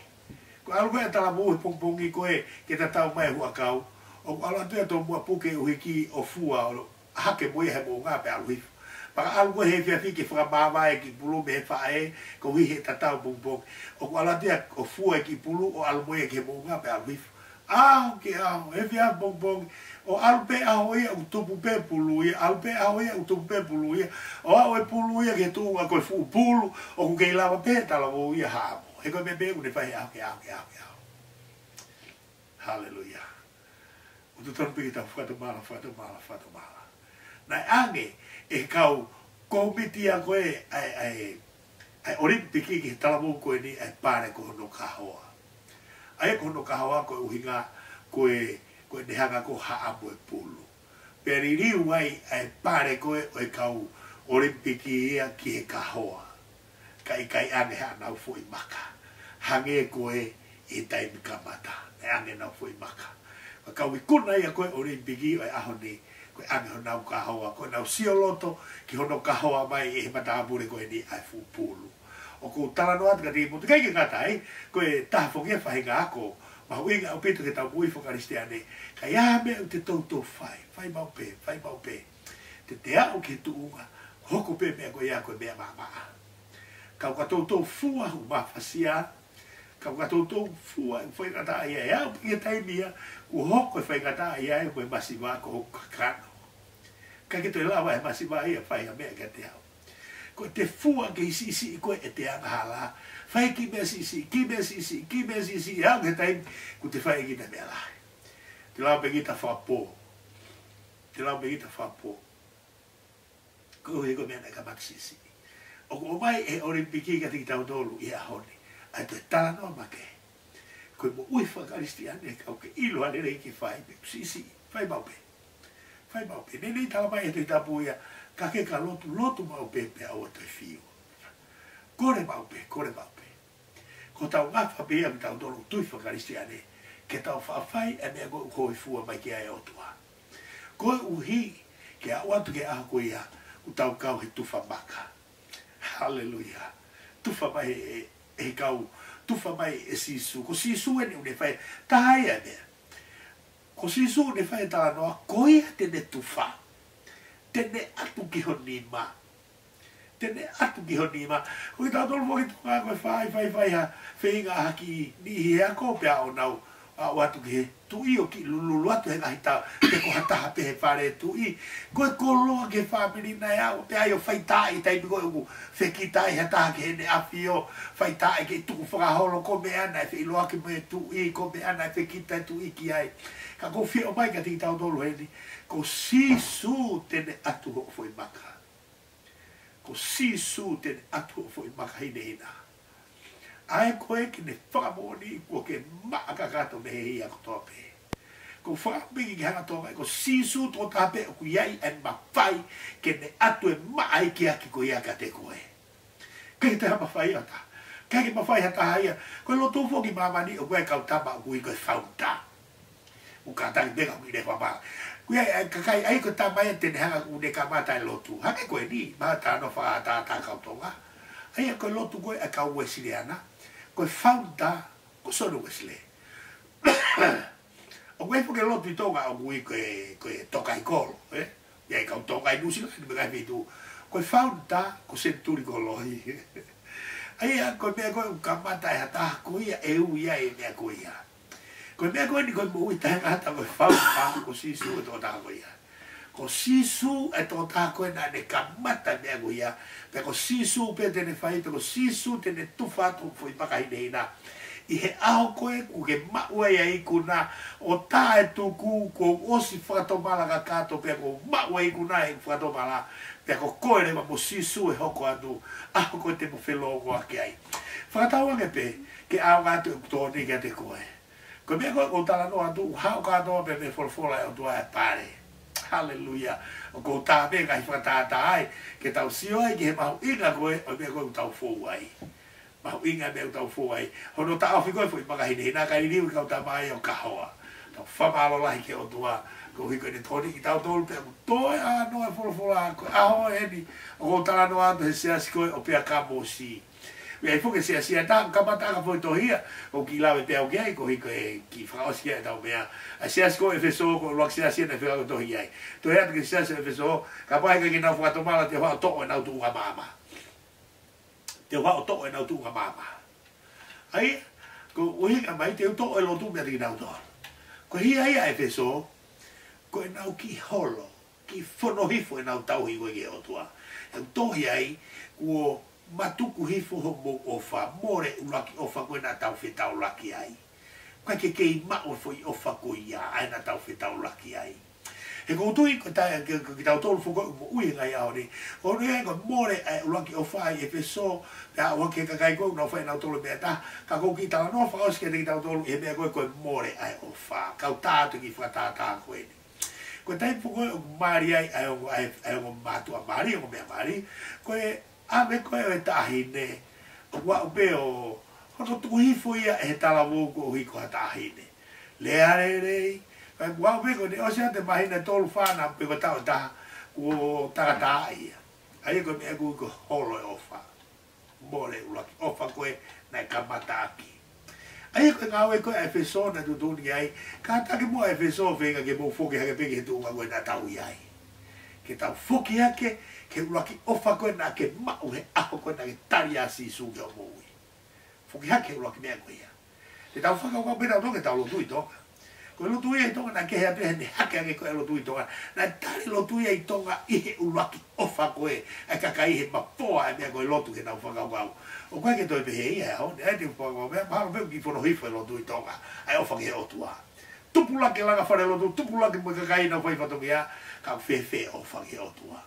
Ko alu koe tala mou he pongpongi koe ke ta tau mai hua kau. O alu atu e tō mua puke uhiki o fua o hake moe he mō ngā pe alu hifu. Paka alu koe he whiawhi ke whakamāwai ki pulu me he whae ko wi he ta tau pongpongi. O alu atu e o fua ki pulu o alu moe ke mō ngā pe alu hifu. Au ke au, he whia pongpongi. O alu pe aho ia u tupu pe pulu ia. Alu pe aho ia u tupu pe pulu ia. O au e pulu ia ke tūua koe fu pulu. O ku kei lawa pe tala o ia hamo. He koe me pe une whahe au ke au ke au ke au. Hallelujah. O tu tonu piki tau whakamala. Nai ange e kau komitia koe ai olimpiki ki tala mou koe ni ai pare ko hono kahoa. Ai ko hono kahoa koe uhinga koe nehanga ko haamu e pulu. Peri riu ai pare koe o e kau olimpiki ia ki he kahoa. Kai ange hanau fui maka. Hange koe i taimi kamata. E ange nau fui maka. Kau i kuna ia koe olimpiki o e aho ni koe ange honau kahoa. Koe nau sioloto ki hono kahoa mai e he mataapure koe ni ai fu pulu. O ko tala no atu ka te iputu. Kai ke ngatai, koe taha whokia whahinga ako. Mahu inga o pito ke tau mui whakaristeane. Ka ia mea u te tautou whai. Whai mau pe. Te au ke tuunga. Hoko pe mea koe ia koe mea maa. Kau ka tautou fua hu mawhasia. Kau ka tautou fua u whaingata ia. Ia u pia taimia. U hoko e whaingata ia e koe masiwa ko hoko kakano. Ka ke toi lawa e masiwa ia whainga mea ke te au. Koe te fua ke isi i koe e te angahala. Whai ki mea sisi. Hau ke taimi, ku te whai gita mea lahi. Te lau pe gita whapō. Ko he ko mea nai ka maksisi. O ko mai e olimpiki ka tiki tau tolu i a honi. Ai toi tala noa make. Koe mo ui whakaristiane kau ke ilo ane rei ki whai. Sisi, whai maupe. Nenei tala mai e toi tapu ia. Ka ke ka lotu mau pepe au a toi fiu. Kore mau pe. Ko tau ngawha pia mi tau tolu tui whakaristiane. Ke tau whaafai e mea koe fua mai ki ai otua. Koe uhi ke au atu ke aha koe ia. U tau kau he tufa maka. Hallelujah. Tufa mai e kau. Tufa mai e sisu. Ko sisu e ni une whai. Tahai e mea. Ko sisu une whai tala noa. Koe tene tufa. Tene atu ki honi ma. Koe tau tolu moki tonga koe whai ha. Whenga haki ni hea ko pia o nau. Au atu ki he tui o ki lululu atu he ngahi tau. Te ko hataha pe he whare tui. Koe koloa ke whamiri nai au. Pe ai o whaitai tai mi koe uku. Whekitai hataha ke hene api o. Whaitai ke tuku whakaholo ko me ana. E whiloa ke me tui ko me ana. E whekitai tui ki ai. Ka ko whio mai ka tiki tau tolu heni. Ko sisu tene atu ho foi maka. Hine hina. Ai koe ki ne whakamoni kua ke maa kakato me hei ako tope. Ko whakamiki ki hanga tonga ko sisu tō tape o ku iai e mawhai ke ne atu e maa i ki aki ko iaka te koe. Kei te hama whai ata. Kei ki mawhai hata haia. Koe lo tōwho ki mamani o koe kautama o kui koe whauta. U kātaki mega mi ne whama. Kuia kakai ai ko tamai te hanga une ka mata e lotu. Hake koe ni mata no fa ta kautonga. Ai ko lotu koe a ka wesiliana. Koe fauta ko sono wesile. O koe puke lotu i tonga o kui koe toka i kolo. Ia i kau tonga i nusi ni mga vitu. Koe fauta ko senturi ko lohi. Ai ko mea koe ka mata e hata ko ia e u ia e mea koe ia. Koe mea koe ni koe mo ui tae ngata koe whaupa ko sisu e tō tāko ia. Ko sisu e tō tāko e nā ne ka mata mea koe ia. Pea ko sisu pe tene whai, pe ko sisu tene tuwha tō fwoi pakahine ina. I he aho koe ku ke maua ia iku nā o tā e tūku ko osi whakatomala ka kāto pea ko maua iku nā e whakatomala. Pea ko koe rewa mo sisu e hoko atu. Aho koe te mo whelongo ake ai. Whakatawange pe ke ao ngātu e kutoni kia te koe. Ko mea koe ko tala noa tu, hao kātoa pe me wholwhola e o tua e pare. Halleluja. O ko tā me kai whakatāta ai, ke tau sio ai, ke he mahu inga koe, o mea koe tau fōu ai. Mahu inga mea tau fōu ai. Hono tā awhi koe fwoi makahine, hina kai riu kau tā mai o kahoa. Tau whamalo lahi ke o tua, ko hiko ne toni ki tau tolu pea, toi a noa e wholwhola, ko aho e ni, o ko tala noa tu he seasi koe, o pea ka mo si. Wea i fuke sea sia tā, kamata ka fwoi tohia, o ki lawe pea o kiai, ko hiko e ki whakaosi kia e tau mea. A sea sko e wheso, ko luak sea sia ne whekako tohia ai. Tohia te ke sea sia e wheso, ka pae ka ki nau whakatomala te whao toko e nau tuunga mama. Te whao toko e nau tuunga mama. Ai, ko uhinga mai, te toko e lo tu mea te ki nau toa. Ko hi ai e wheso, ko e nau ki holo, ki whonohifo e nau tauhi koe ki o tua. E tohi ai, kuo matuku hifo ho mo ofa, more ulaki ofa koe na tau whetau laki ai. Kai ke kei mao foi ofa koe ia, ai na tau whetau laki ai. He kou tui, ko tai ki tau tolu fuko mo ui ngai ao ni, o nui ko more ulaki ofa ai e peso, pea o ke kakai koe, no whai nau tolu mea ta, ka kou ki tala no wha oske te ki tau tolu, e mea koe koe more ai ofa, kau tātu ki whakatata koe ni. Ko tai fuko o maari ai, ai o mātua maari, o mea maari, koe, a me koe o e tāhine, o wā upe o, hono tuku hifo ia e he tala wōku o hiko ha tāhine. Lea rei, kai wā upe koe ne osea te mahina tolu whāna pe koe tau taha, o takata ia. Ai koe mea koe ko holo e ofa, more ulaki, ofa koe nai kamata aki. Ai koe ngā ue koe e wheso na tutuni ai, ka take mua e wheso whenga ke mō whoke hake peke he tūnga koe na tau iai. Ke tau whoke hake, ke ulaki ofa koe na ke mau he aho koe na ke tari a sisu ke o moui. Whoki hake ulaki mea koe ia. Te tau whakau pena o toke tau lotu i tonga. Koe lotu ia i tonga na ke hea pia ne hake ake koe lotu i tonga. Na tari lotu ia i tonga ihe ulaki ofa koe. Ai kaka ihe mapoa e mea koe lotu ke nau whakau kau. O koe ke toi pehe ia hao. Ne ai te whakau mea mahalo peo ki whono hifo e lotu i tonga. Ai ofa ke otua. Tupulake langa whare lotu, tupulake mo kakai na whai whatongi a. Kau whewhe ofa ke otua.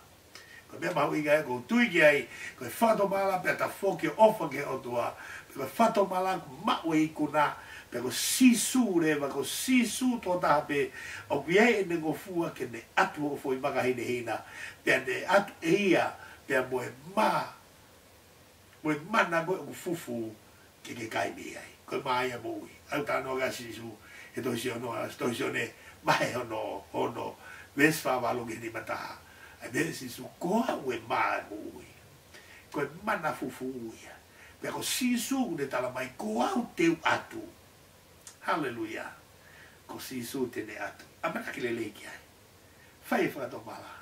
Ko mea mahu inga e ko tui ki ai, ko e whatomala pia ta whoke ofa ke otua, ko e whatomala ko maue i kuna, pia ko sisu rewa, ko sisu tō taha pe, o ki e ne ngo fua ke ne atu o fwoi makahine hina, pia ne atu e ia, pia moe mana koe o fufu ke kaimi ai, ko e maa ia moui, au tāno ga sisu, e tohisi ne, mahe hono, vesfa walungi ni mataha, ai mea sisu koa ue maa ui. Koe mana fufu uia. Pea ko sisu ne tala mai koa u teu atu. Halleluja. Ko sisu tene atu. Amanaki le leiki ai. Whai whakato mala.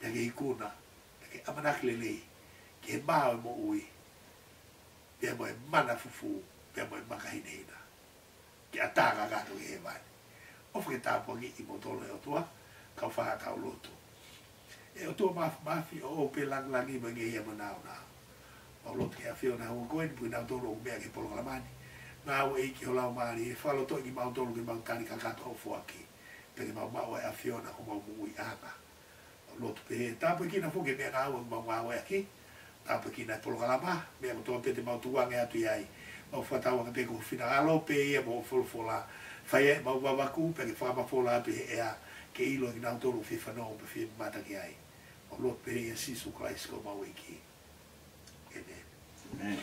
Pea ke hikuna. Pea ke amanaki le lei. Ke maa o mo ui. Pea moe mana fufu. Pea moe makahinehina. Ke ataka kato ke he mai. Ofu ke tāpongi i motolo e o tua. Kau whakatau lotu. E o tō mafi o pe langi ma nge hea manao nao. O lotu ke a whio na hua koe ni pui nao tōlo o mea ke polo kalamani. Nā ua eiki ho lau maari e whalo tō i mau tōlo ke mau tani kakato o fuaki. Pe ke mau e a whio na ho mau mui anga. O lotu pe he tāpu ki na fuke mea ngā ua mau e aki. Tāpu ki na polo kalama. Mea ko tō pete mau tuange atu iai. Mau whatau anga pe ko whina alo pe ia mo wholfola. Whai e mau wawaku pe ke whamafola pe he ea. Ke ilo ki nau tōlo whiwhanau pe whia mata ki ai. O lot pe e sisu Christ ko mau iki. Amen. Amen.